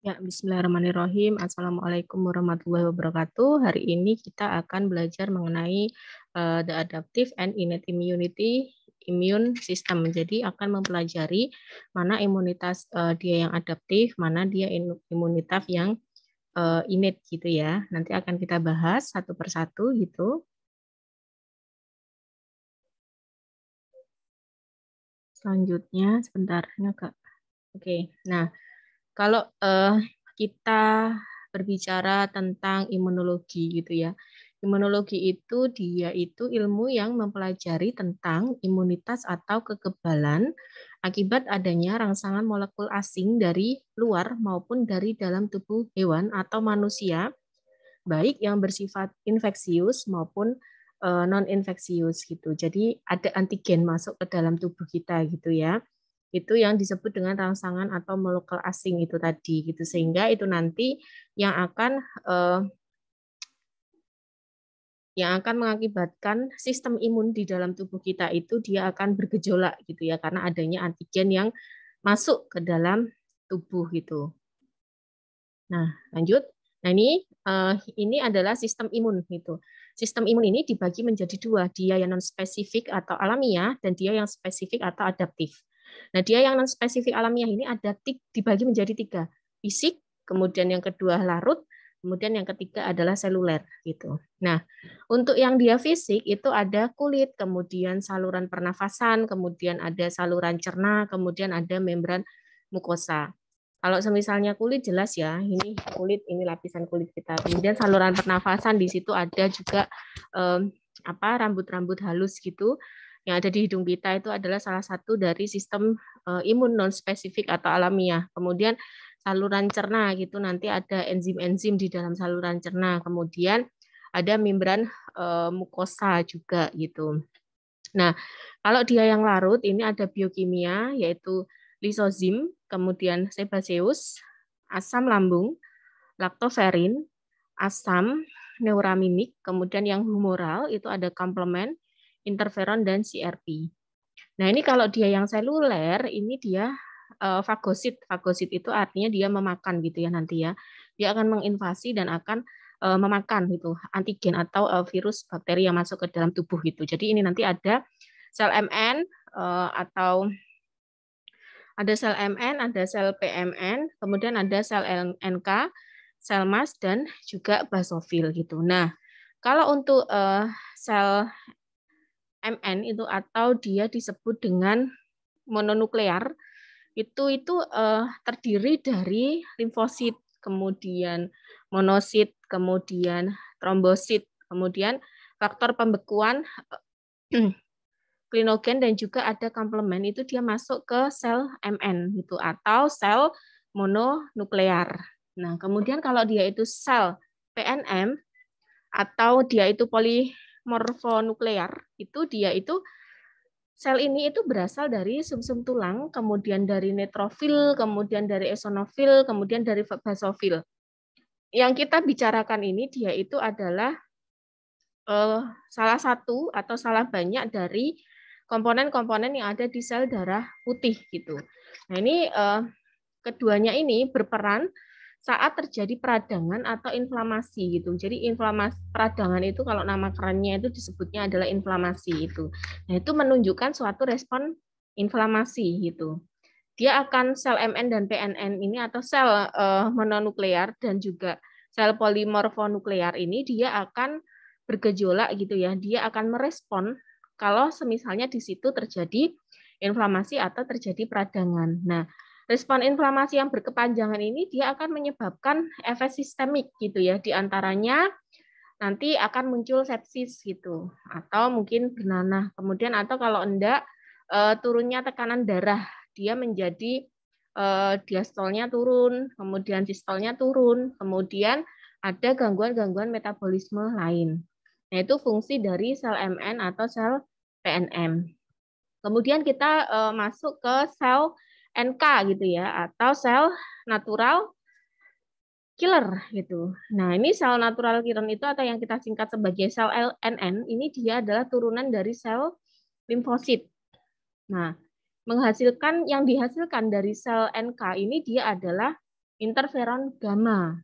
Ya, bismillahirrahmanirrahim. Assalamualaikum warahmatullahi wabarakatuh. Hari ini kita akan belajar mengenai the adaptive and innate immunity immune system. Jadi akan mempelajari mana imunitas dia yang adaptif, mana dia imunitas yang innate gitu ya. Nanti akan kita bahas satu persatu gitu. Selanjutnya sebentar Kak. Oke. Nah, kalau kita berbicara tentang imunologi gitu ya. Imunologi itu dia itu ilmu yang mempelajari tentang imunitas atau kekebalan akibat adanya rangsangan molekul asing dari luar maupun dari dalam tubuh hewan atau manusia, baik yang bersifat infeksius maupun non-infeksius gitu. Jadi ada antigen masuk ke dalam tubuh kita gitu ya. Itu yang disebut dengan rangsangan atau molekul asing itu tadi gitu. Sehingga itu nanti yang eh, akan mengakibatkan sistem imun di dalam tubuh kita itu dia akan bergejolak gitu ya karena adanya antigen yang masuk ke dalam tubuh gitu. Nah, lanjut. Nah, ini adalah sistem imun gitu. Sistem imun ini dibagi menjadi dua, dia yang non spesifik atau alamiah dan dia yang spesifik atau adaptif. Nah, dia yang non spesifik alamiah ini adaptif dibagi menjadi tiga, fisik, kemudian yang kedua larut, kemudian yang ketiga adalah seluler gitu. Nah, untuk yang dia fisik itu ada kulit, kemudian saluran pernafasan, kemudian ada saluran cerna, kemudian ada membran mukosa. Kalau semisalnya kulit jelas ya, ini kulit, ini lapisan kulit kita. Kemudian saluran pernafasan di situ ada juga rambut-rambut halus gitu yang ada di hidung kita itu adalah salah satu dari sistem imun non spesifik atau alamiah. Kemudian saluran cerna gitu nanti ada enzim-enzim di dalam saluran cerna. Kemudian ada membran mukosa juga gitu. Nah, kalau dia yang larut ini ada biokimia yaitu lisozim, kemudian sebaceus, asam lambung, laktoferin, asam neuraminik, kemudian yang humoral itu ada komplement, interferon dan CRP. Nah, ini kalau dia yang seluler ini dia fagosit. Fagosit itu artinya dia memakan gitu ya nanti ya. Dia akan menginvasi dan akan memakan gitu antigen atau virus bakteri yang masuk ke dalam tubuh gitu. Jadi ini nanti ada sel MN atau ada sel MN, ada sel PMN, kemudian ada sel NK, sel MAS dan juga basofil gitu. Nah, kalau untuk sel MN itu atau dia disebut dengan mononuklear itu terdiri dari limfosit, kemudian monosit, kemudian trombosit, kemudian faktor pembekuan klinogen dan juga ada komplement itu dia masuk ke sel MN gitu atau sel mononuklear. Nah, kemudian kalau dia itu sel PNM atau dia itu polimorfonuklear, itu dia itu sel ini itu berasal dari sumsum tulang, kemudian dari neutrofil, kemudian dari eosinofil, kemudian dari basofil. Yang kita bicarakan ini dia itu adalah salah satu atau salah banyak dari komponen-komponen yang ada di sel darah putih gitu. Nah, ini keduanya ini berperan saat terjadi peradangan atau inflamasi gitu. Jadi inflamasi peradangan itu kalau nama kerennya itu disebutnya adalah inflamasi itu. Nah, itu menunjukkan suatu respon inflamasi gitu. Dia akan sel MN dan PNN ini atau sel mononuklear dan juga sel polimorfonuklear ini dia akan bergejolak gitu ya. Dia akan merespon kalau semisalnya di situ terjadi inflamasi atau terjadi peradangan. Nah, respon inflamasi yang berkepanjangan ini dia akan menyebabkan efek sistemik gitu ya. Di antaranya nanti akan muncul sepsis gitu atau mungkin bernanah. Kemudian atau kalau enggak turunnya tekanan darah, dia menjadi diastolnya turun, kemudian sistolnya turun, kemudian ada gangguan-gangguan metabolisme lain. Nah, itu fungsi dari sel MN atau sel PNM. Kemudian kita masuk ke sel NK gitu ya atau sel natural killer gitu. Nah, ini sel natural killer itu atau yang kita singkat sebagai sel LNN ini dia adalah turunan dari sel limfosit. Nah, yang dihasilkan dari sel NK ini dia adalah interferon gamma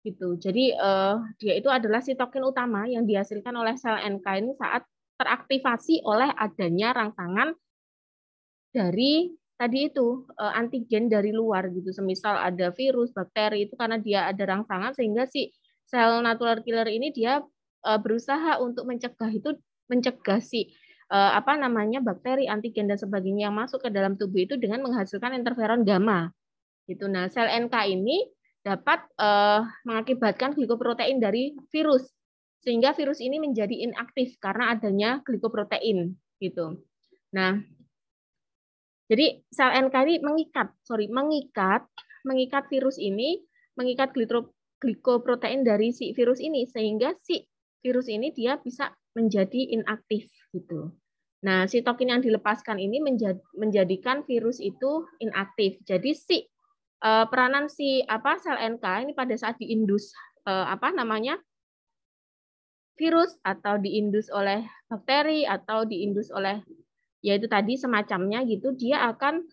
gitu. Jadi dia itu adalah sitokin utama yang dihasilkan oleh sel NK ini saat teraktivasi oleh adanya rangsangan dari tadi itu antigen dari luar gitu. Semisal ada virus, bakteri itu karena dia ada rangsangan sehingga si sel natural killer ini dia berusaha untuk mencegah si apa namanya bakteri, antigen dan sebagainya yang masuk ke dalam tubuh itu dengan menghasilkan interferon gamma. Gitu. Nah, sel NK ini dapat mengakibatkan glikoprotein dari virus sehingga virus ini menjadi inaktif karena adanya glikoprotein gitu. Nah, jadi sel NK ini mengikat virus ini, mengikat glikoprotein dari si virus ini sehingga si virus ini dia bisa menjadi inaktif gitu. Nah, sitokin yang dilepaskan ini menjadikan virus itu inaktif. Jadi si peranan si sel NK ini pada saat diindus virus atau diindus oleh bakteri atau diindus oleh yaitu tadi semacamnya gitu, dia akan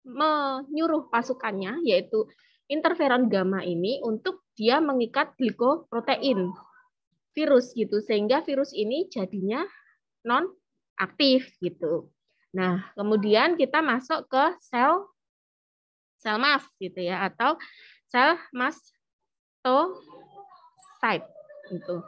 menyuruh pasukannya yaitu interferon gamma ini untuk dia mengikat glikoprotein virus gitu sehingga virus ini jadinya non aktif gitu. Nah, kemudian kita masuk ke sel mast gitu ya atau sel mastocyte gitu.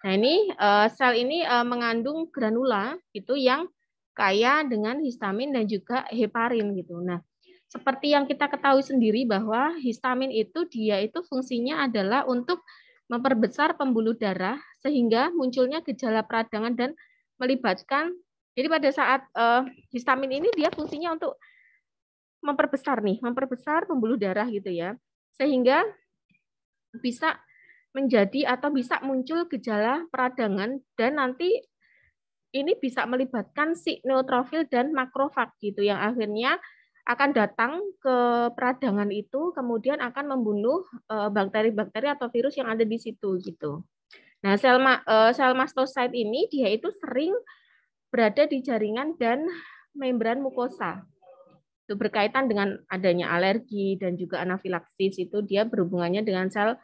Nah, ini sel ini mengandung granula itu yang kaya dengan histamin dan juga heparin gitu. Nah, seperti yang kita ketahui sendiri bahwa histamin itu dia itu fungsinya adalah untuk memperbesar pembuluh darah sehingga munculnya gejala peradangan dan melibatkan. Jadi pada saat histamin ini dia fungsinya untuk memperbesar pembuluh darah gitu ya. Sehingga bisa menjadi atau bisa muncul gejala peradangan dan nanti ini bisa melibatkan si neutrofil dan makrofag gitu yang akhirnya akan datang ke peradangan itu kemudian akan membunuh bakteri-bakteri atau virus yang ada di situ gitu. Nah, sel mastocyte ini dia itu sering berada di jaringan dan membran mukosa. Itu berkaitan dengan adanya alergi dan juga anafilaksis itu dia berhubungannya dengan sel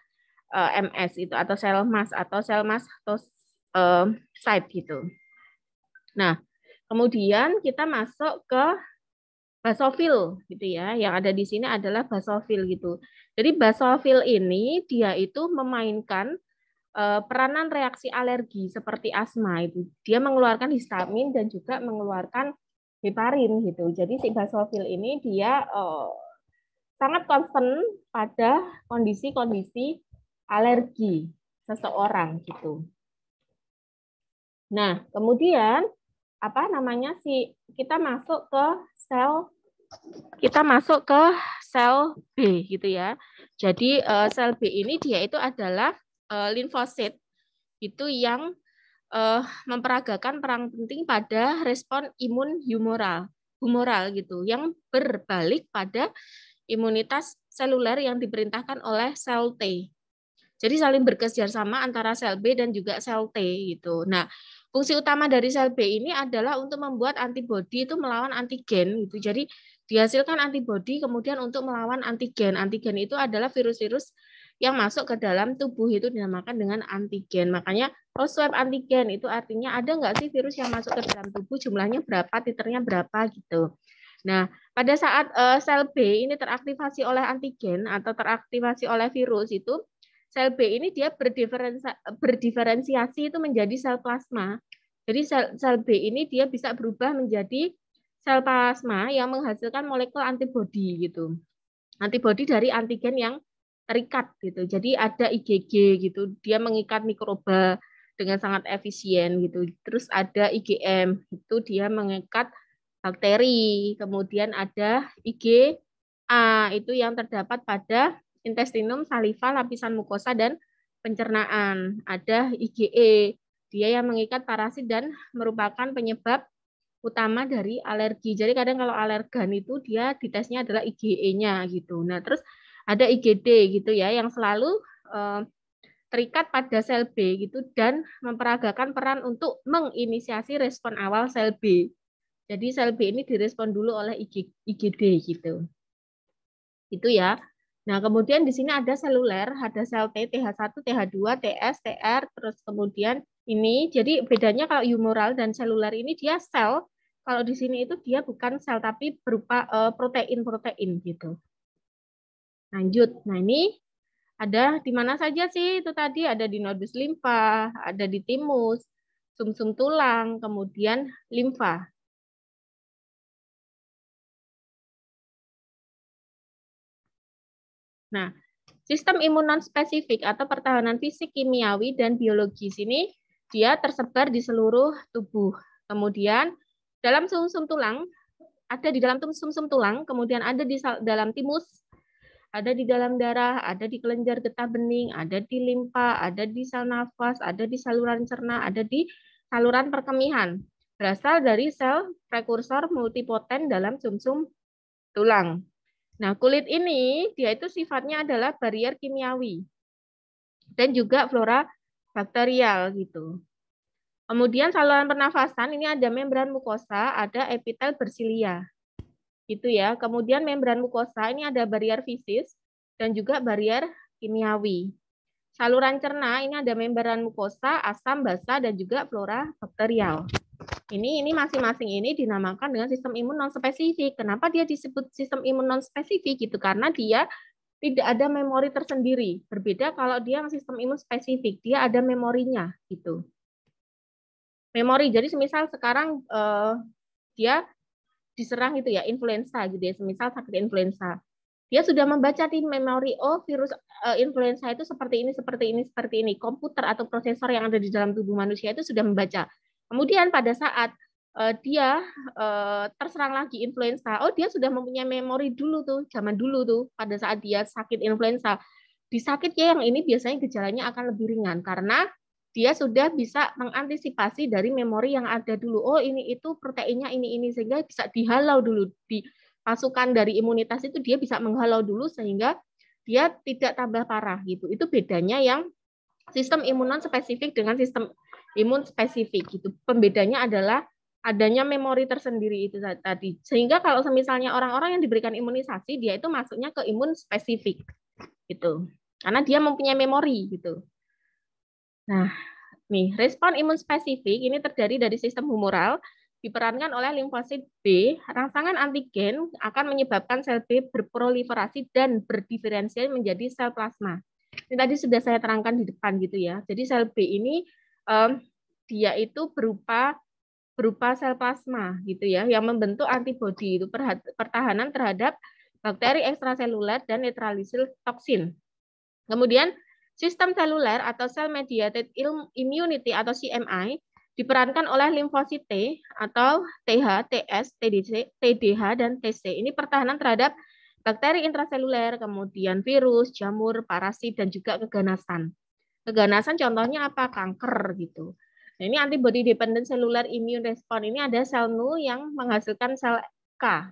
MS itu atau sel mast atau sel mastocyte gitu. Nah, kemudian kita masuk ke basofil gitu ya. Yang ada di sini adalah basofil gitu. Jadi basofil ini dia itu memainkan peranan reaksi alergi seperti asma itu. Dia mengeluarkan histamin dan juga mengeluarkan heparin gitu. Jadi si basofil ini dia sangat concern pada kondisi-kondisi alergi seseorang gitu. Nah, kemudian kita masuk ke sel B gitu ya. Jadi sel B ini dia itu adalah limfosit itu yang memperagakan peran penting pada respon imun humoral gitu yang berbalik pada imunitas seluler yang diperintahkan oleh sel T. Jadi saling bekerjasama antara sel B dan juga sel T gitu. Nah, fungsi utama dari sel B ini adalah untuk membuat antibodi itu melawan antigen gitu. Jadi dihasilkan antibodi kemudian untuk melawan antigen. Antigen itu adalah virus-virus yang masuk ke dalam tubuh itu dinamakan dengan antigen. Makanya swab antigen itu artinya ada nggak sih virus yang masuk ke dalam tubuh, jumlahnya berapa, titernya berapa gitu. Nah, pada saat sel B ini teraktivasi oleh antigen atau teraktivasi oleh virus itu sel B ini dia berdiferensiasi itu menjadi sel plasma. Jadi sel B ini dia bisa berubah menjadi sel plasma yang menghasilkan molekul antibodi gitu. Antibodi dari antigen yang terikat gitu. Jadi ada IgG gitu, dia mengikat mikroba dengan sangat efisien gitu. Terus ada IgM, itu dia mengikat bakteri. Kemudian ada IgA, itu yang terdapat pada intestinum, saliva, lapisan mukosa, dan pencernaan. Ada IgE, dia yang mengikat parasit dan merupakan penyebab utama dari alergi. Jadi kadang kalau alergan itu dia ditesnya adalah IgE-nya gitu. Nah, terus ada IgD gitu ya yang selalu terikat pada sel B gitu dan memperagakan peran untuk menginisiasi respon awal sel B. Jadi sel B ini direspon dulu oleh IgD gitu. Itu ya. Nah, kemudian di sini ada seluler, ada sel T, TH1, TH2, TS, TR, terus kemudian ini. Jadi bedanya kalau humoral dan seluler ini dia sel, kalau di sini itu dia bukan sel tapi berupa protein-protein gitu. Lanjut. Nah, ini ada di mana saja sih itu tadi? Ada di nodus limfa, ada di timus, sumsum tulang, kemudian limfa. Nah, sistem imun non-spesifik atau pertahanan fisik, kimiawi, dan biologis ini dia tersebar di seluruh tubuh. Kemudian dalam sumsum tulang, ada di dalam sumsum tulang, kemudian ada di dalam timus, ada di dalam darah, ada di kelenjar getah bening, ada di limfa, ada di sel nafas, ada di saluran cerna, ada di saluran perkemihan. Berasal dari sel prekursor multipoten dalam sumsum tulang. Nah, kulit ini dia itu sifatnya adalah barier kimiawi dan juga flora bakterial gitu. Kemudian saluran pernafasan ini ada membran mukosa, ada epitel bersilia. Gitu ya. Kemudian membran mukosa ini ada barier fisis dan juga barier kimiawi. Saluran cerna ini ada membran mukosa, asam, basa, dan juga flora bakterial. Ini masing-masing ini dinamakan dengan sistem imun non spesifik. Kenapa dia disebut sistem imun non spesifik gitu? Karena dia tidak ada memori tersendiri. Berbeda kalau dia sistem imun spesifik, dia ada memorinya gitu. Memori. Jadi semisal sekarang dia diserang itu ya influenza gitu ya, semisal sakit influenza. Dia sudah membaca di memori, oh virus influenza itu seperti ini, seperti ini, seperti ini. Komputer atau prosesor yang ada di dalam tubuh manusia itu sudah membaca. Kemudian pada saat dia terserang lagi influenza, oh dia sudah mempunyai memori dulu tuh, zaman dulu tuh, pada saat dia sakit influenza. Di sakitnya yang ini biasanya gejalanya akan lebih ringan karena dia sudah bisa mengantisipasi dari memori yang ada dulu. Oh ini itu proteinnya ini sehingga bisa dihalau dulu di pasukan dari imunitas itu dia bisa menghalau dulu sehingga dia tidak tambah parah gitu. Itu bedanya yang sistem imun non spesifik dengan sistem imun spesifik gitu. Pembedanya adalah adanya memori tersendiri itu tadi. Sehingga kalau misalnya orang-orang yang diberikan imunisasi dia itu masuknya ke imun spesifik gitu. Karena dia mempunyai memori gitu. Nah, nih, respon imun spesifik ini terdiri dari sistem humoral diperankan oleh limfosit B. Rangsangan antigen akan menyebabkan sel B berproliferasi dan berdiferensiasi menjadi sel plasma. Ini tadi sudah saya terangkan di depan gitu ya. Jadi sel B ini dia itu berupa sel plasma gitu ya yang membentuk antibodi itu pertahanan terhadap bakteri ekstraseluler dan netralisil toksin. Kemudian sistem seluler atau cell mediated immunity atau CMI diperankan oleh limfosit T atau TH, TS, TDH, dan TC. Ini pertahanan terhadap bakteri intraseluler, kemudian virus, jamur, parasit, dan juga keganasan. Keganasan contohnya apa? Kanker gitu. Nah, ini antibody dependent cellular immune response. Ini ada sel NU yang menghasilkan sel K.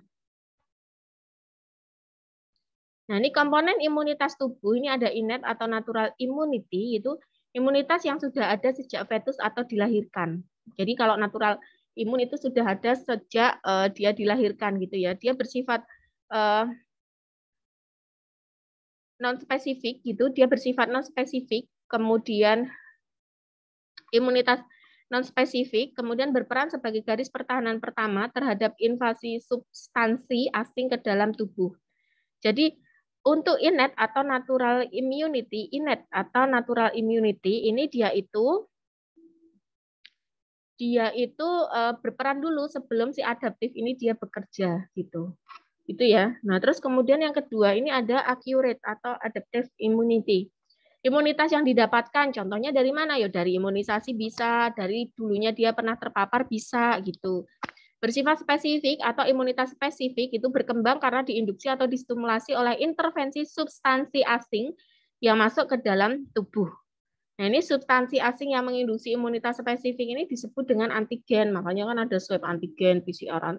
Nah, ini komponen imunitas tubuh, ini ada innate atau natural immunity, itu imunitas yang sudah ada sejak fetus atau dilahirkan. Jadi kalau natural imun itu sudah ada sejak dia dilahirkan gitu ya. Dia bersifat non-spesifik gitu, dia bersifat non-spesifik, kemudian imunitas non-spesifik, kemudian berperan sebagai garis pertahanan pertama terhadap invasi substansi asing ke dalam tubuh. Jadi untuk innate atau natural immunity, ini dia itu berperan dulu sebelum si adaptif ini dia bekerja gitu. Itu ya. Nah, terus kemudian yang kedua ini ada accurate atau adaptive immunity. Imunitas yang didapatkan contohnya dari mana? Ya dari imunisasi bisa, dari dulunya dia pernah terpapar bisa gitu. Bersifat spesifik atau imunitas spesifik itu berkembang karena diinduksi atau distimulasi oleh intervensi substansi asing yang masuk ke dalam tubuh. Nah, ini substansi asing yang menginduksi imunitas spesifik ini disebut dengan antigen. Makanya kan ada swab antigen, swab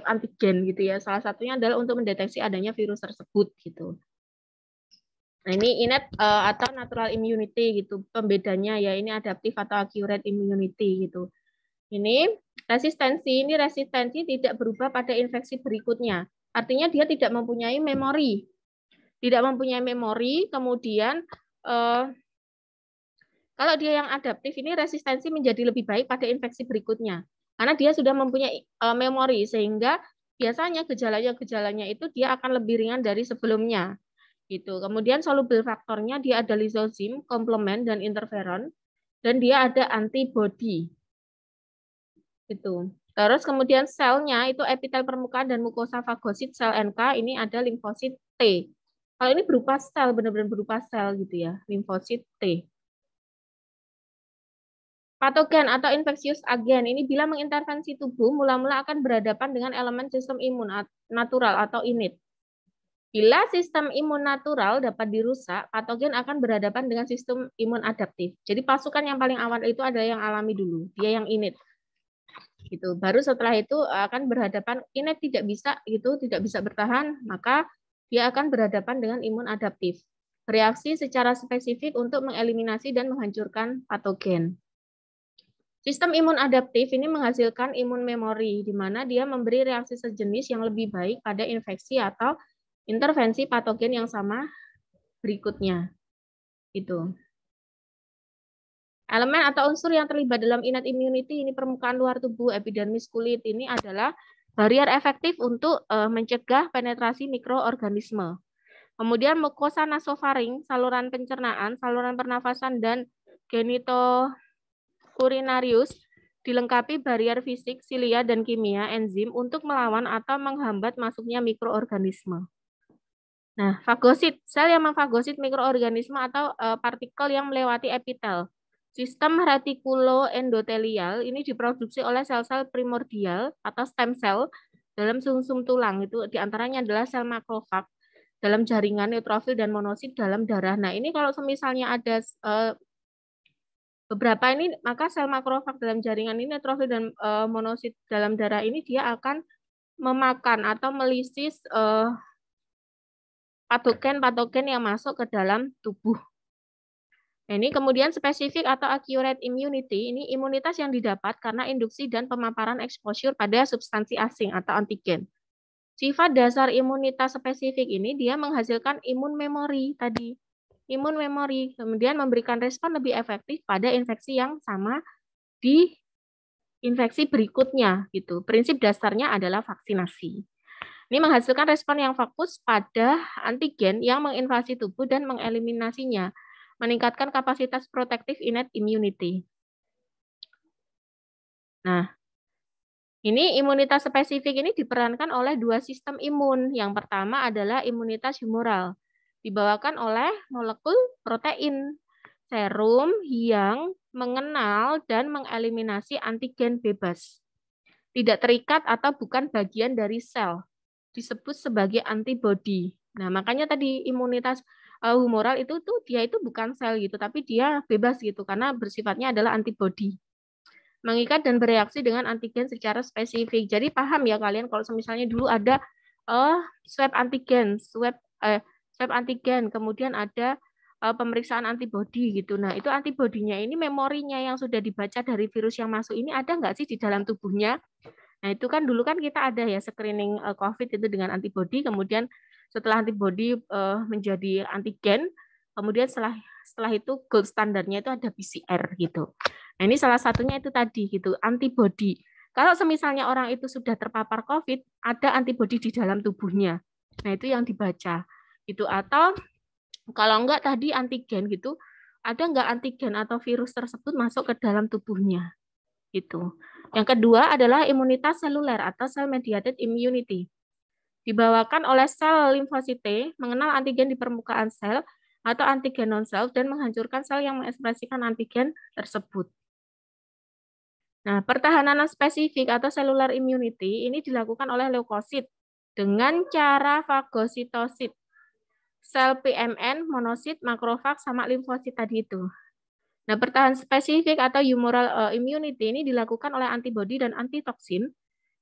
antigen gitu ya. Salah satunya adalah untuk mendeteksi adanya virus tersebut gitu. Nah, ini innate atau natural immunity gitu. Pembedanya ya ini adaptif atau accurate immunity gitu. Ini resistensi tidak berubah pada infeksi berikutnya. Artinya dia tidak mempunyai memori. Tidak mempunyai memori, kemudian kalau dia yang adaptif ini resistensi menjadi lebih baik pada infeksi berikutnya. Karena dia sudah mempunyai memori, sehingga biasanya gejala-gejalanya itu dia akan lebih ringan dari sebelumnya. Gitu. Kemudian soluble faktornya dia ada lysosome, komplement, dan interferon. Dan dia ada antibody. Itu. Terus kemudian selnya itu epitel permukaan dan mukosa fagosit sel NK, ini ada limfosit T. Kalau ini berupa sel, benar-benar berupa sel gitu ya, limfosit T. Patogen atau infeksius agen ini bila mengintervensi tubuh mula-mula akan berhadapan dengan elemen sistem imun natural atau innate. Bila sistem imun natural dapat dirusak, patogen akan berhadapan dengan sistem imun adaptif. Jadi pasukan yang paling awal itu adalah yang alami dulu, dia yang innate. Gitu. Baru setelah itu akan berhadapan innate tidak bisa bertahan, maka dia akan berhadapan dengan imun adaptif. Bereaksi secara spesifik untuk mengeliminasi dan menghancurkan patogen. Sistem imun adaptif ini menghasilkan imun memori, di mana dia memberi reaksi sejenis yang lebih baik pada infeksi atau intervensi patogen yang sama berikutnya. Itu. Elemen atau unsur yang terlibat dalam innate immunity ini permukaan luar tubuh, epidermis kulit ini adalah barrier efektif untuk mencegah penetrasi mikroorganisme. Kemudian mukosa nasofaring, saluran pencernaan, saluran pernafasan, dan genitourinarius dilengkapi barrier fisik, silia, dan kimia, enzim untuk melawan atau menghambat masuknya mikroorganisme. Nah, fagosit, sel yang memfagosit mikroorganisme atau partikel yang melewati epitel. Sistem retikuloendotelial ini diproduksi oleh sel-sel primordial atau stem cell dalam sumsum tulang. Itu diantaranya adalah sel makrofag dalam jaringan, neutrofil, dan monosit dalam darah. Nah, ini kalau misalnya ada beberapa ini, maka sel makrofag dalam jaringan ini, neutrofil, dan monosit dalam darah ini dia akan memakan atau melisis patogen-patogen yang masuk ke dalam tubuh. Nah, ini kemudian spesifik atau accurate immunity, ini imunitas yang didapat karena induksi dan pemaparan exposure pada substansi asing atau antigen. Sifat dasar imunitas spesifik ini dia menghasilkan imun memori tadi. Imun memori, kemudian memberikan respon lebih efektif pada infeksi yang sama di infeksi berikutnya. Gitu. Prinsip dasarnya adalah vaksinasi. Ini menghasilkan respon yang fokus pada antigen yang menginvasi tubuh dan mengeliminasinya, meningkatkan kapasitas protektif innate immunity. Nah, ini imunitas spesifik ini diperankan oleh dua sistem imun. Yang pertama adalah imunitas humoral, dibawakan oleh molekul protein serum yang mengenal dan mengeliminasi antigen bebas. Tidak terikat atau bukan bagian dari sel, disebut sebagai antibody. Nah, makanya tadi imunitas humoral itu tuh dia itu bukan sel gitu, tapi dia bebas gitu karena bersifatnya adalah antibody. Mengikat dan bereaksi dengan antigen secara spesifik. Jadi paham ya kalian kalau misalnya dulu ada swab antigen, swab antigen, kemudian ada pemeriksaan antibody gitu. Nah, itu antibodinya ini memorinya yang sudah dibaca dari virus yang masuk ini ada nggak sih di dalam tubuhnya? Nah, itu kan dulu kan kita ada ya screening COVID itu dengan antibody, kemudian setelah antibody menjadi antigen, kemudian setelah itu gold standarnya itu ada PCR gitu. Nah, ini salah satunya itu tadi gitu, antibody. Kalau semisalnya orang itu sudah terpapar COVID, ada antibody di dalam tubuhnya. Nah, itu yang dibaca. Gitu. Atau kalau enggak tadi antigen gitu, ada enggak antigen atau virus tersebut masuk ke dalam tubuhnya. Gitu. Yang kedua adalah imunitas seluler atau cell mediated immunity. Dibawakan oleh sel limfosit T, mengenal antigen di permukaan sel atau antigen non-self dan menghancurkan sel yang mengekspresikan antigen tersebut. Nah, pertahanan spesifik atau cellular immunity ini dilakukan oleh leukosit dengan cara fagositosit. Sel PMN, monosit, makrofag, sama limfosit tadi itu. Nah, pertahanan spesifik atau humoral immunity ini dilakukan oleh antibodi dan antitoksin,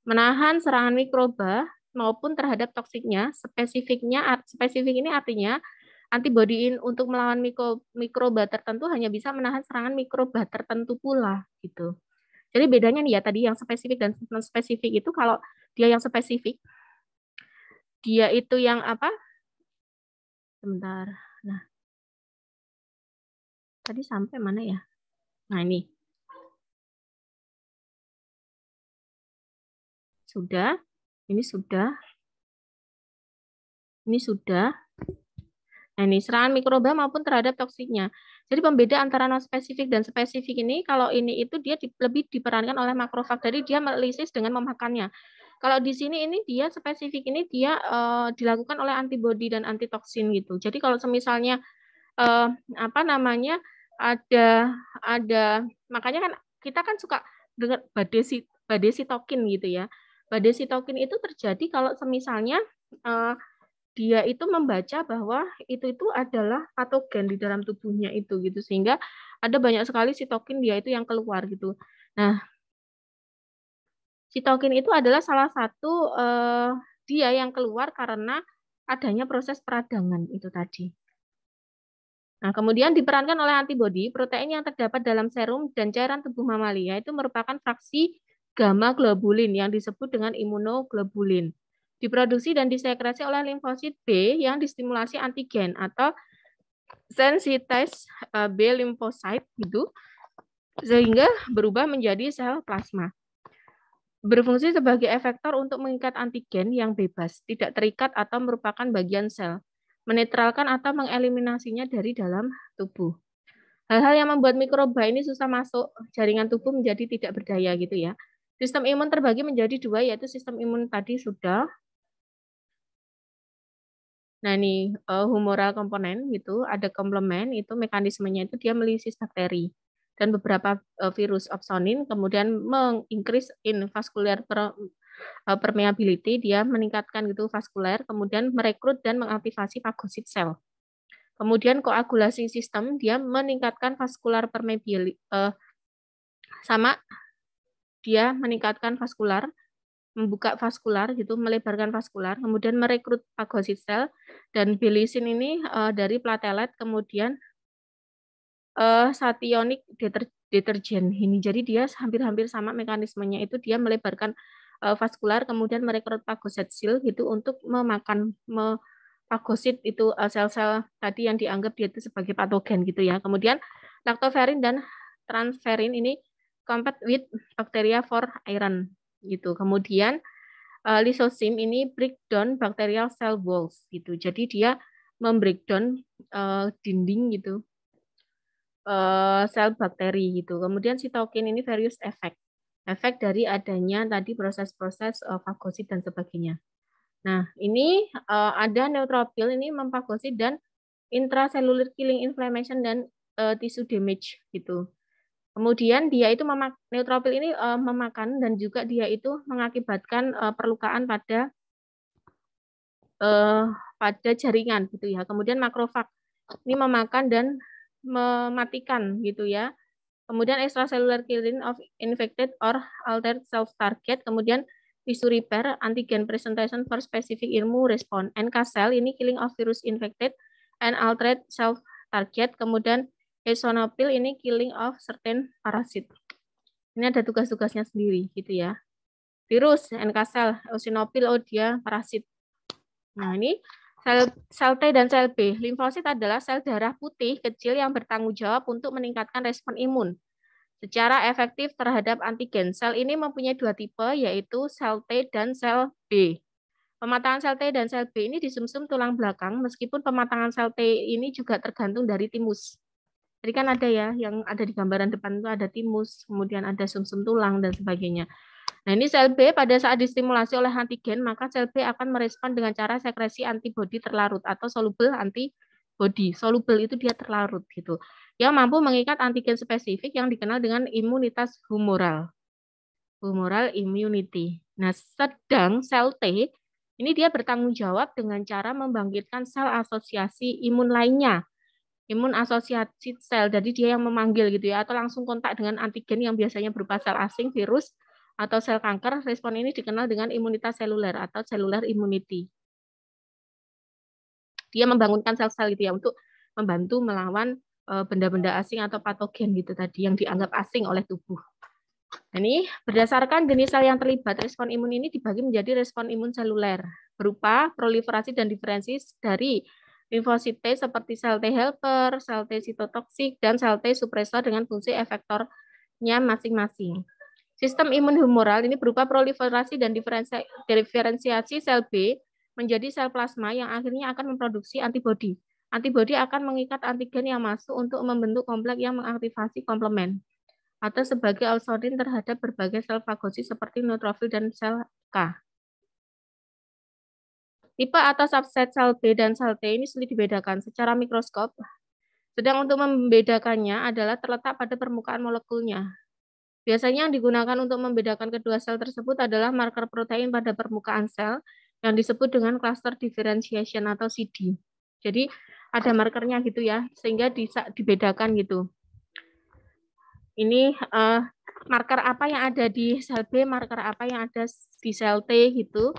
menahan serangan mikroba maupun terhadap toksiknya. Spesifik ini artinya antibodi untuk melawan mikroba tertentu hanya bisa menahan serangan mikroba tertentu pula gitu. Jadi bedanya nih ya tadi yang spesifik dan non spesifik itu kalau dia yang spesifik dia itu yang apa? Sebentar. Nah, tadi sampai mana ya? Nah, ini. Sudah. Ini sudah. Ini sudah. Nah, ini serangan mikroba maupun terhadap toksiknya. Jadi pembeda antara non spesifik dan spesifik ini, kalau ini itu dia lebih diperankan oleh makrofag. Jadi dia melisis dengan memakannya. Kalau di sini ini dia spesifik ini dia dilakukan oleh antibodi dan antitoksin gitu. Jadi kalau misalnya apa namanya ada makanya kan kita kan suka dengar badai sitokin gitu ya. Badai sitokin itu terjadi kalau misalnya dia itu membaca bahwa itu adalah patogen di dalam tubuhnya itu gitu, sehingga ada banyak sekali sitokin dia itu yang keluar gitu. Nah, sitokin itu adalah salah satu dia yang keluar karena adanya proses peradangan itu tadi. Nah, kemudian diperankan oleh antibodi, protein yang terdapat dalam serum dan cairan tubuh mamalia itu merupakan fraksi gamma globulin yang disebut dengan imunoglobulin. Diproduksi dan disekresi oleh limfosit B yang distimulasi antigen atau sensitized B lymphocyte gitu, sehingga berubah menjadi sel plasma. Berfungsi sebagai efektor untuk mengikat antigen yang bebas, tidak terikat atau merupakan bagian sel, menetralkan atau mengeliminasinya dari dalam tubuh. Hal-hal yang membuat mikroba ini susah masuk jaringan tubuh menjadi tidak berdaya gitu ya. Sistem imun terbagi menjadi dua, yaitu sistem imun tadi sudah. Nah ini humoral komponen gitu, ada komplement itu mekanismenya itu dia melisis bakteri dan beberapa virus opsonin, kemudian mengincrease in vascular permeability, dia meningkatkan gitu vaskuler, kemudian merekrut dan mengaktifasi fagosit sel. Kemudian koagulasi sistem dia meningkatkan vaskular permeability sama dia meningkatkan vaskular, membuka vaskular gitu, melebarkan vaskular, kemudian merekrut fagosit sel dan bilisin ini dari platelet, kemudian sationik deterjen ini. Jadi dia hampir-hampir sama mekanismenya, itu dia melebarkan vaskular, kemudian merekrut fagosit sel gitu untuk memakan fagosit itu sel-sel tadi yang dianggap dia itu sebagai patogen gitu ya. Kemudian lactoferrin dan transferrin ini compete with bacteria for iron gitu. Kemudian lysosim ini breakdown bacterial cell walls gitu. Jadi dia membreakdown dinding gitu sel bakteri gitu. Kemudian sitokin ini various efek dari adanya tadi proses-proses fagosit dan sebagainya. Nah, ini ada neutrophil ini memfagosit dan intracellular killing inflammation dan tissue damage gitu. Kemudian dia itu neutrophil ini memakan dan juga dia itu mengakibatkan perlukaan pada jaringan gitu ya. Kemudian makrofag ini memakan dan mematikan gitu ya. Kemudian extracellular killing of infected or altered self target. Kemudian tissue repair, antigen presentation for specific immune response. NK cell ini killing of virus infected and altered self target. Kemudian eosinophil ini killing of certain parasit. Ini ada tugas-tugasnya sendiri gitu ya. Virus, NK cell, eosinophil, oh dia parasit. Nah, ini sel T dan sel B. Limfosit adalah sel darah putih kecil yang bertanggung jawab untuk meningkatkan respon imun secara efektif terhadap antigen. Sel ini mempunyai dua tipe, yaitu sel T dan sel B. Pematangan sel T dan sel B ini di sumsum tulang belakang, meskipun pematangan sel T ini juga tergantung dari timus. Jadi kan ada ya, yang ada di gambaran depan itu ada timus, kemudian ada sumsum tulang, dan sebagainya. Nah, ini sel B pada saat distimulasi oleh antigen, maka sel B akan merespon dengan cara sekresi antibodi terlarut atau soluble antibodi. Soluble itu dia terlarut gitu. Yang mampu mengikat antigen spesifik yang dikenal dengan imunitas humoral. Humoral immunity. Nah, sedang sel T ini dia bertanggung jawab dengan cara membangkitkan sel asosiasi imun lainnya. Imun asosiasi sel, jadi dia yang memanggil gitu ya, atau langsung kontak dengan antigen yang biasanya berupa sel asing, virus, atau sel kanker. Respon ini dikenal dengan imunitas seluler atau cellular immunity. Dia membangunkan sel-sel gitu ya untuk membantu melawan benda-benda asing atau patogen gitu tadi yang dianggap asing oleh tubuh. Ini berdasarkan jenis sel yang terlibat, respon imun ini dibagi menjadi respon imun seluler berupa proliferasi dan diferensiasi dari limfosit T seperti sel T helper, sel T sitotoksik, dan sel T supresor dengan fungsi efektornya masing-masing. Sistem imun humoral ini berupa proliferasi dan diferensiasi sel B menjadi sel plasma yang akhirnya akan memproduksi antibodi. Antibodi akan mengikat antigen yang masuk untuk membentuk kompleks yang mengaktifasi komplement atau sebagai autorin terhadap berbagai sel fagosit seperti neutrofil dan sel K. Tipe atau subset sel B dan sel T ini sulit dibedakan secara mikroskop. Sedang untuk membedakannya adalah terletak pada permukaan molekulnya. Biasanya yang digunakan untuk membedakan kedua sel tersebut adalah marker protein pada permukaan sel yang disebut dengan cluster differentiation atau CD. Jadi ada markernya gitu ya, sehingga bisa dibedakan gitu. Ini marker apa yang ada di sel B, marker apa yang ada di sel T gitu.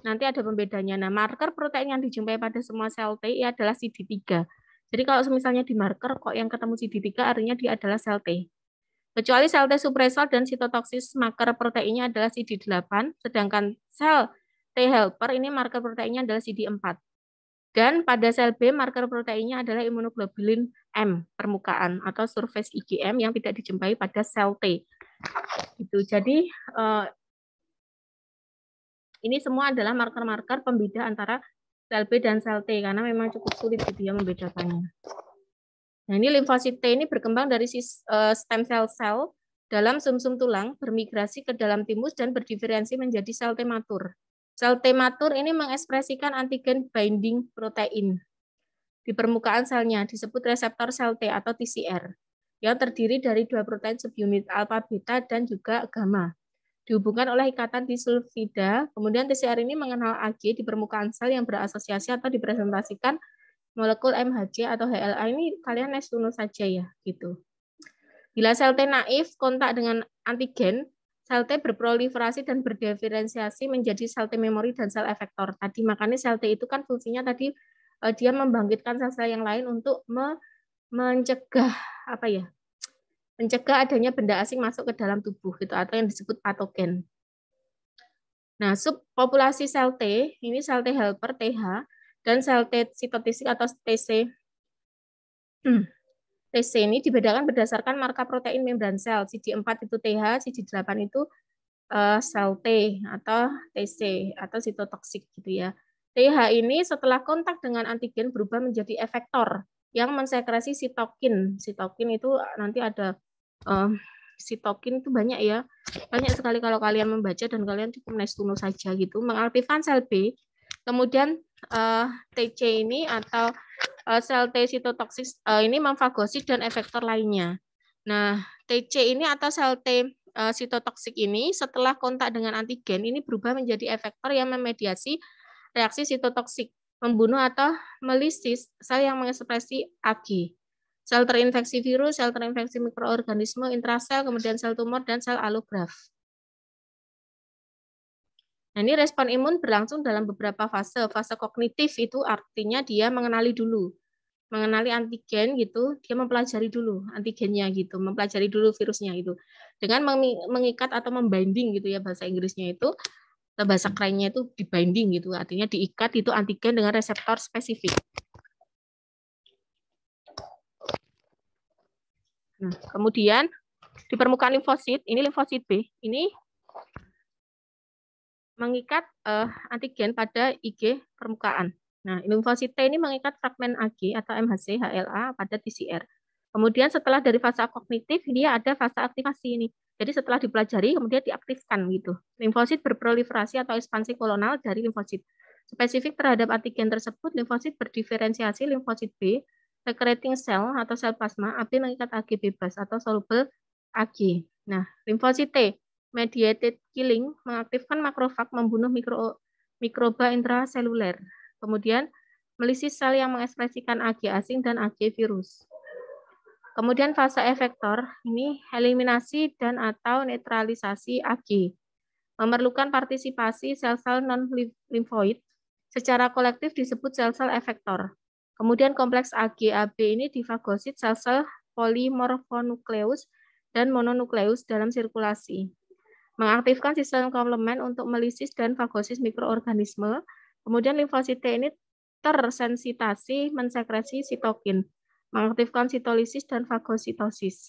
Nanti ada pembedanya. Nah, marker protein yang dijumpai pada semua sel T adalah CD3. Jadi kalau misalnya di marker kok yang ketemu CD3 artinya dia adalah sel T. Kecuali sel T supresor dan sitotoksis, marker proteinnya adalah CD8, sedangkan sel T helper ini marker proteinnya adalah CD4. Dan pada sel B, marker proteinnya adalah imunoglobulin M permukaan atau surface IgM yang tidak dijumpai pada sel T. Gitu. Jadi ini semua adalah marker-marker pembeda antara sel B dan sel T karena memang cukup sulit gitu ya membedakannya. Nah, ini limfosit T ini berkembang dari stem sel-sel dalam sumsum tulang, bermigrasi ke dalam timus dan berdiferensi menjadi sel T matur. Sel T matur ini mengekspresikan antigen binding protein di permukaan selnya, disebut reseptor sel T atau TCR, yang terdiri dari dua protein subunit alfa, beta, dan juga gamma. Dihubungkan oleh ikatan disulfida, kemudian TCR ini mengenal Ag di permukaan sel yang berasosiasi atau dipresentasikan molekul MHC atau HLA. Ini kalian next tune saja ya, gitu. Bila sel T naif kontak dengan antigen, sel T berproliferasi dan berdiferensiasi menjadi sel T memori dan sel efektor. Tadi makanya sel T itu kan fungsinya tadi dia membangkitkan sel-sel yang lain untuk mencegah apa ya? Mencegah adanya benda asing masuk ke dalam tubuh gitu atau yang disebut patogen. Nah, subpopulasi sel T ini sel T helper TH dan sel T sitotoksik atau TC. TC ini dibedakan berdasarkan marker protein membran sel. CD4 itu TH, CD8 itu sel T atau TC atau sitotoksik gitu ya. TH ini setelah kontak dengan antigen berubah menjadi efektor yang mensekresi sitokin. Sitokin itu nanti ada sitokin itu banyak ya. Banyak sekali kalau kalian membaca dan kalian cukup nice to know saja gitu. Mengaktifkan sel B. Kemudian TC ini atau sel T sitotoksis ini memfagosit dan efektor lainnya. Nah, TC ini atau sel T sitotoksik ini setelah kontak dengan antigen ini berubah menjadi efektor yang memediasi reaksi sitotoksik, membunuh atau melisis sel yang mengekspresi Ag. Sel terinfeksi virus, sel terinfeksi mikroorganisme, intrasel, kemudian sel tumor, dan sel alograf. Nah, ini respon imun berlangsung dalam beberapa fase. Fase kognitif itu artinya dia mengenali dulu. Mengenali antigen gitu, dia mempelajari dulu antigennya gitu, mempelajari dulu virusnya itu. Dengan mengikat atau membinding gitu ya bahasa Inggrisnya itu, atau bahasa kerennya itu dibinding gitu, artinya diikat itu antigen dengan reseptor spesifik. Nah, kemudian di permukaan limfosit, ini limfosit B, ini mengikat antigen pada Ig permukaan. Nah, limfosit T ini mengikat fragmen Ag atau MHC HLA pada TCR. Kemudian setelah dari fase kognitif, dia ada fase aktivasi ini. Jadi setelah dipelajari, kemudian diaktifkan gitu. Limfosit berproliferasi atau ekspansi kolonal dari limfosit. Spesifik terhadap antigen tersebut, limfosit berdiferensiasi limfosit B, secreting cell atau sel plasma, AB mengikat Ag bebas atau soluble Ag. Nah, limfosit T, mediated killing, mengaktifkan makrofag membunuh mikroba intraseluler. Kemudian, melisis sel yang mengekspresikan Ag asing dan Ag virus. Kemudian fase efektor, ini eliminasi dan atau netralisasi Ag. Memerlukan partisipasi sel-sel non-limfoid. Secara kolektif disebut sel-sel efektor. Kemudian kompleks Ag-AB ini difagosit sel-sel polimorfonukleus dan mononukleus dalam sirkulasi. Mengaktifkan sistem komplement untuk melisis dan fagosis mikroorganisme Kemudian limfosit T ini tersensitasi mensekresi sitokin, mengaktifkan sitolisis dan fagositosis.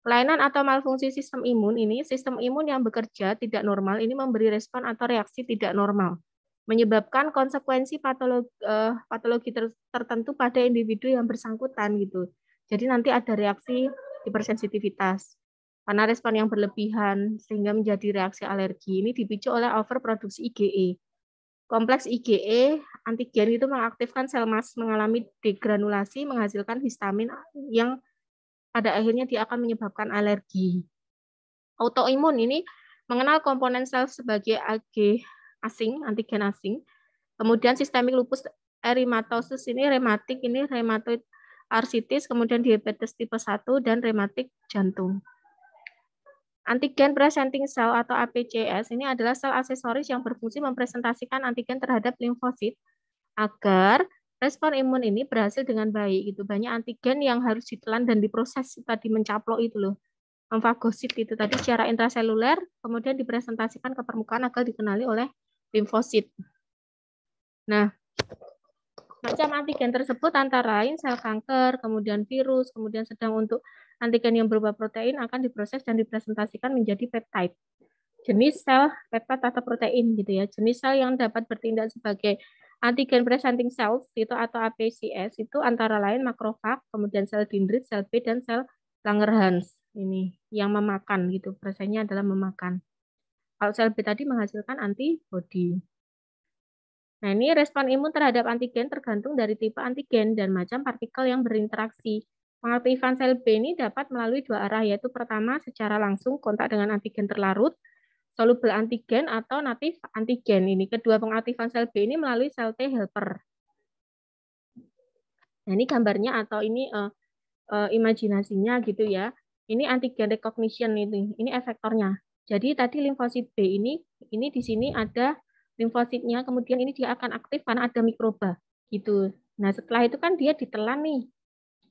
Kelainan atau malfungsi sistem imun ini, sistem imun yang bekerja tidak normal ini memberi respon atau reaksi tidak normal, menyebabkan konsekuensi patologi tertentu pada individu yang bersangkutan gitu. Jadi nanti ada reaksi hipersensitivitas. Karena respon yang berlebihan sehingga menjadi reaksi alergi ini dipicu oleh overproduksi IgE. Kompleks IgE antigen itu mengaktifkan sel mas mengalami degranulasi menghasilkan histamin yang pada akhirnya dia akan menyebabkan alergi. Autoimun ini mengenal komponen sel sebagai asing, antigen asing. Kemudian sistemik lupus erythematosus ini rematik, ini rheumatoid arthritis, kemudian diabetes tipe 1 dan rematik jantung. Antigen presenting cell atau APCS ini adalah sel aksesoris yang berfungsi mempresentasikan antigen terhadap limfosit agar respon imun ini berhasil dengan baik. Gitu. Banyak antigen yang harus ditelan dan diproses tadi mencaplok itu loh. Fagosit itu tadi secara intraseluler kemudian dipresentasikan ke permukaan agar dikenali oleh limfosit. Nah, macam antigen tersebut antara lain sel kanker, kemudian virus, kemudian sedang untuk antigen yang berupa protein akan diproses dan dipresentasikan menjadi peptide. Jenis sel peptide atau protein gitu ya. Jenis sel yang dapat bertindak sebagai antigen presenting cells itu atau APCS itu antara lain makrofag, kemudian sel dendrit, sel B dan sel Langerhans ini yang memakan gitu. Prosesnya adalah memakan. Kalau sel B tadi menghasilkan antibodi. Nah, ini respon imun terhadap antigen tergantung dari tipe antigen dan macam partikel yang berinteraksi. Pengaktifan sel B ini dapat melalui dua arah, yaitu pertama secara langsung kontak dengan antigen terlarut, soluble antigen atau natif antigen. Ini kedua pengaktifan sel B ini melalui sel T helper. Nah, ini gambarnya atau ini imajinasinya gitu ya. Ini antigen recognition ini efektornya. Jadi tadi limfosit B ini di sini ada limfositnya, kemudian ini dia akan aktif karena ada mikroba gitu. Nah, setelah itu kan dia ditelan nih.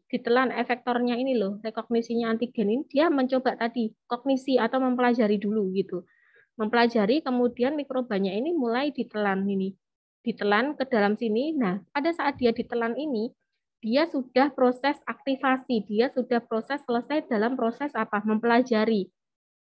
Ditelan efektornya ini loh, rekognisinya antigen ini dia mencoba tadi kognisi atau mempelajari dulu gitu. Mempelajari kemudian mikrobanya ini mulai ditelan ini. Ditelan ke dalam sini. Nah, pada saat dia ditelan ini dia sudah proses aktivasi, dia sudah proses selesai dalam proses apa? Mempelajari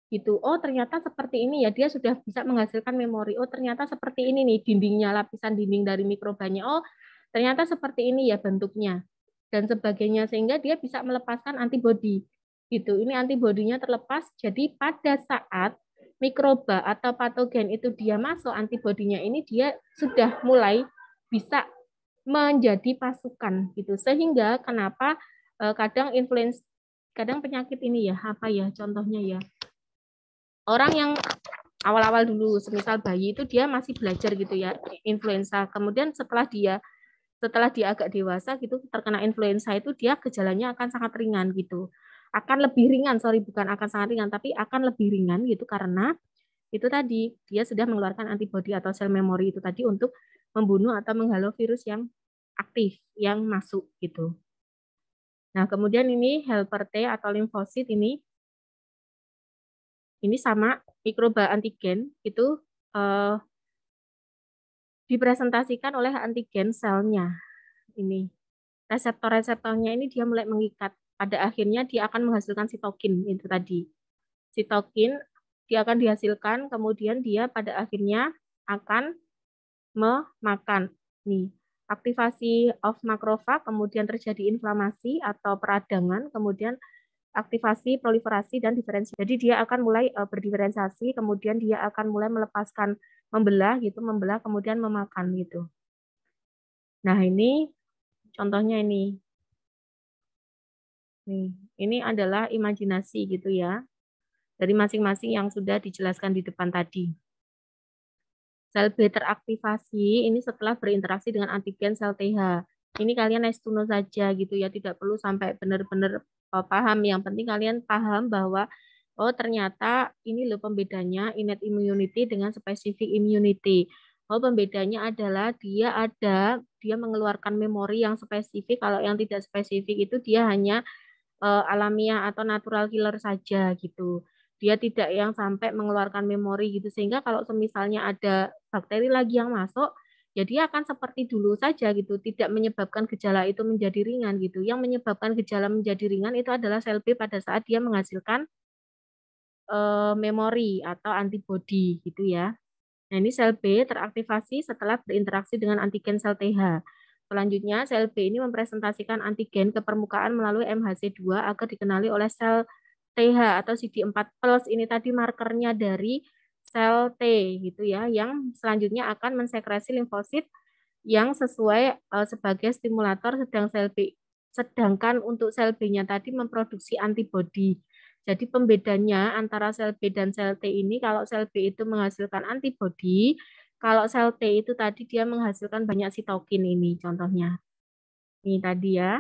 gitu. Oh, ternyata seperti ini ya, dia sudah bisa menghasilkan memori. Oh, ternyata seperti ini nih dindingnya, lapisan dinding dari mikrobanya. Oh, ternyata seperti ini ya bentuknya dan sebagainya sehingga dia bisa melepaskan antibodi. Gitu. Ini antibodinya terlepas. Jadi pada saat mikroba atau patogen itu dia masuk antibodinya ini dia sudah mulai bisa menjadi pasukan gitu. Sehingga kenapa kadang influenza kadang penyakit ini ya, apa ya contohnya ya? Orang yang awal-awal dulu, semisal bayi itu dia masih belajar gitu ya, influenza. Kemudian setelah dia agak dewasa gitu terkena influenza itu dia gejalanya akan sangat ringan gitu. Akan lebih ringan, sorry bukan akan sangat ringan, tapi akan lebih ringan gitu karena itu tadi dia sudah mengeluarkan antibodi atau sel memori itu tadi untuk membunuh atau menghalau virus yang aktif yang masuk gitu. Nah, kemudian ini helper T atau limfosit ini sama mikroba antigen itu dipresentasikan oleh antigen selnya. Ini reseptor-reseptornya ini dia mulai mengikat. Pada akhirnya dia akan menghasilkan sitokin itu tadi. Sitokin dia akan dihasilkan, kemudian dia pada akhirnya akan memakan. Nih, aktivasi of makrofag, kemudian terjadi inflamasi atau peradangan, kemudian aktivasi, proliferasi, dan diferensiasi. Jadi dia akan mulai berdiferensiasi, kemudian dia akan mulai melepaskan, membelah, kemudian memakan gitu. Nah ini contohnya ini. Nih, ini adalah imajinasi gitu ya. Dari masing-masing yang sudah dijelaskan di depan tadi. Sel B teraktivasi ini setelah berinteraksi dengan antigen sel TH. Ini kalian nice to know saja gitu ya, tidak perlu sampai benar-benar paham. Yang penting kalian paham bahwa oh ternyata ini loh pembedanya innate immunity dengan specific immunity. Oh pembedanya adalah dia mengeluarkan memori yang spesifik. Kalau yang tidak spesifik itu dia hanya alamiah atau natural killer saja gitu. Dia tidak yang sampai mengeluarkan memori gitu sehingga kalau misalnya ada bakteri lagi yang masuk ya dia akan seperti dulu saja gitu, tidak menyebabkan gejala itu menjadi ringan gitu. Yang menyebabkan gejala menjadi ringan itu adalah sel B pada saat dia menghasilkan memori atau antibodi gitu ya. Nah, ini sel B teraktivasi setelah berinteraksi dengan antigen sel TH. Selanjutnya, sel B ini mempresentasikan antigen ke permukaan melalui MHC2 agar dikenali oleh sel TH atau CD4+. Ini tadi markernya dari sel T gitu ya, yang selanjutnya akan mensekresi limfosit yang sesuai sebagai stimulator sedangkan untuk sel B-nya tadi memproduksi antibodi. Jadi pembedanya antara sel B dan sel T ini, kalau sel B itu menghasilkan antibodi, kalau sel T itu tadi dia menghasilkan banyak sitokin ini contohnya. Ini tadi ya.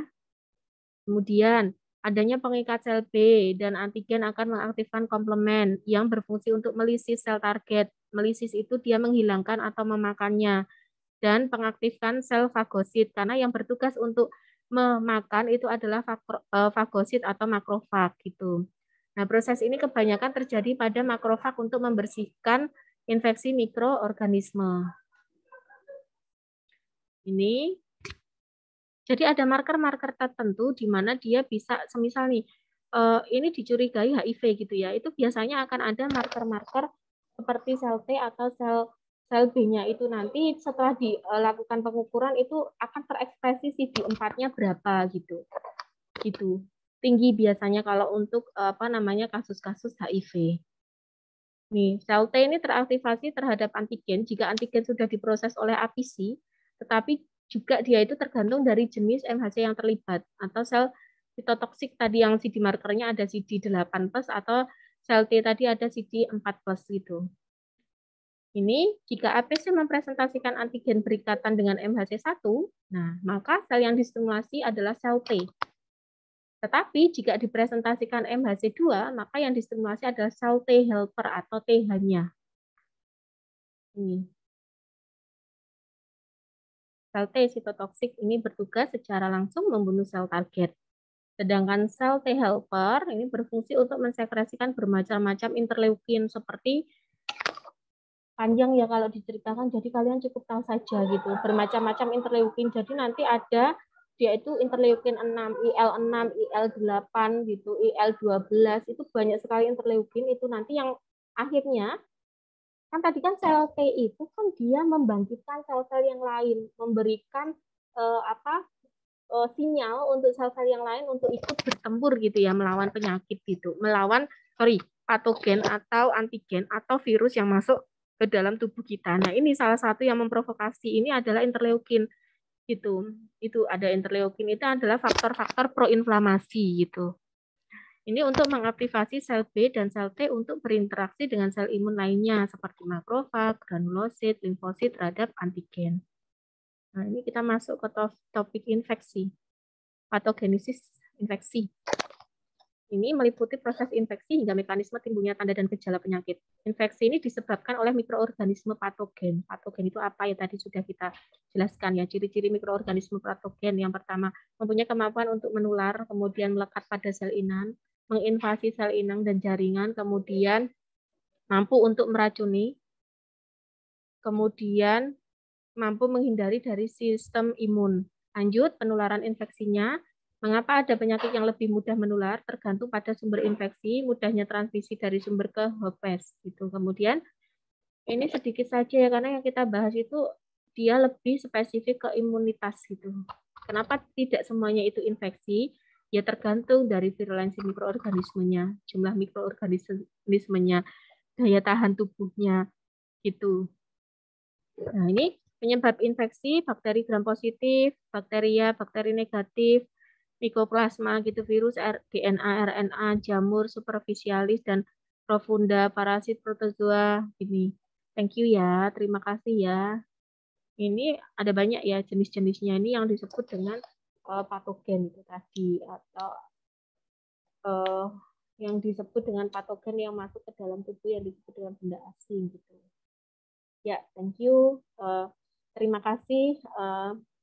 Kemudian adanya pengikat sel B dan antigen akan mengaktifkan komplement yang berfungsi untuk melisis sel target. Melisis itu dia menghilangkan atau memakannya. Dan pengaktifkan sel fagosit karena yang bertugas untuk memakan itu adalah fagosit atau makrofag gitu. Nah, proses ini kebanyakan terjadi pada makrofag untuk membersihkan infeksi mikroorganisme. Ini jadi ada marker-marker tertentu di mana dia bisa semisal nih ini dicurigai HIV gitu ya. Itu biasanya akan ada marker-marker seperti sel T atau sel B-nya itu nanti setelah dilakukan pengukuran itu akan terekspresi CD4-nya berapa gitu. Gitu. Tinggi biasanya kalau untuk kasus-kasus HIV. Nih, sel T ini teraktivasi terhadap antigen jika antigen sudah diproses oleh APC, tetapi juga dia itu tergantung dari jenis MHC yang terlibat atau sel sitotoksik tadi yang CD markernya ada CD8+ atau sel T tadi ada CD4+ gitu. Ini jika APC mempresentasikan antigen berikatan dengan MHC1, nah maka sel yang distimulasi adalah sel T. Tetapi jika dipresentasikan MHC2, maka yang distimulasi adalah sel T helper atau TH-nya. Ini. Sel T sitotoksik ini bertugas secara langsung membunuh sel target. Sedangkan sel T helper ini berfungsi untuk mensekresikan bermacam-macam interleukin seperti panjang ya kalau diceritakan, jadi kalian cukup tahu saja gitu. Bermacam-macam interleukin. Jadi nanti ada dia itu interleukin 6, IL6, IL8 gitu, IL12 itu banyak sekali interleukin itu nanti yang akhirnya kan tadi kan sel T itu kan dia membangkitkan sel-sel yang lain, memberikan sinyal untuk sel-sel yang lain untuk ikut bertempur gitu ya melawan penyakit gitu, melawan patogen atau antigen atau virus yang masuk ke dalam tubuh kita. Nah, ini salah satu yang memprovokasi ini adalah interleukin gitu. Itu ada interleukin itu adalah faktor-faktor proinflamasi gitu. Ini untuk mengaktifasi sel B dan sel T untuk berinteraksi dengan sel imun lainnya seperti makrofag, granulosit, limfosit terhadap antigen. Nah, ini kita masuk ke topik infeksi, patogenesis infeksi. Ini meliputi proses infeksi hingga mekanisme timbulnya tanda dan gejala penyakit. Infeksi ini disebabkan oleh mikroorganisme patogen. Patogen itu apa ya tadi sudah kita jelaskan ya. Ciri-ciri mikroorganisme patogen yang pertama mempunyai kemampuan untuk menular, kemudian melekat pada sel inang, menginvasi sel inang dan jaringan, kemudian mampu untuk meracuni, kemudian mampu menghindari dari sistem imun. Lanjut, penularan infeksinya. Mengapa ada penyakit yang lebih mudah menular? Tergantung pada sumber infeksi, mudahnya transmisi dari sumber ke herpes. Gitu. Kemudian, ini sedikit saja ya, karena yang kita bahas itu dia lebih spesifik ke imunitas. Gitu. Kenapa tidak semuanya itu infeksi? Ya tergantung dari virulensi mikroorganismenya, jumlah mikroorganismenya, daya tahan tubuhnya. Gitu. Nah, ini penyebab infeksi, bakteri gram positif, bakteria, bakteri negatif, mikoplasma gitu, virus, DNA, RNA, jamur, superficialis, dan profunda, parasit, protozoa. Ini. Thank you ya, terima kasih ya. Ini ada banyak ya jenis-jenisnya ini yang disebut dengan patogen itu tadi atau yang disebut dengan patogen yang masuk ke dalam tubuh yang disebut dengan benda asing gitu. Ya, thank you. Terima kasih.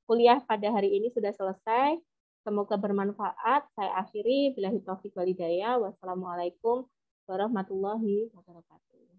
Kuliah pada hari ini sudah selesai. Semoga bermanfaat. Saya akhiri. Billahi taufiq wal hidayah. Wassalamualaikum warahmatullahi wabarakatuh.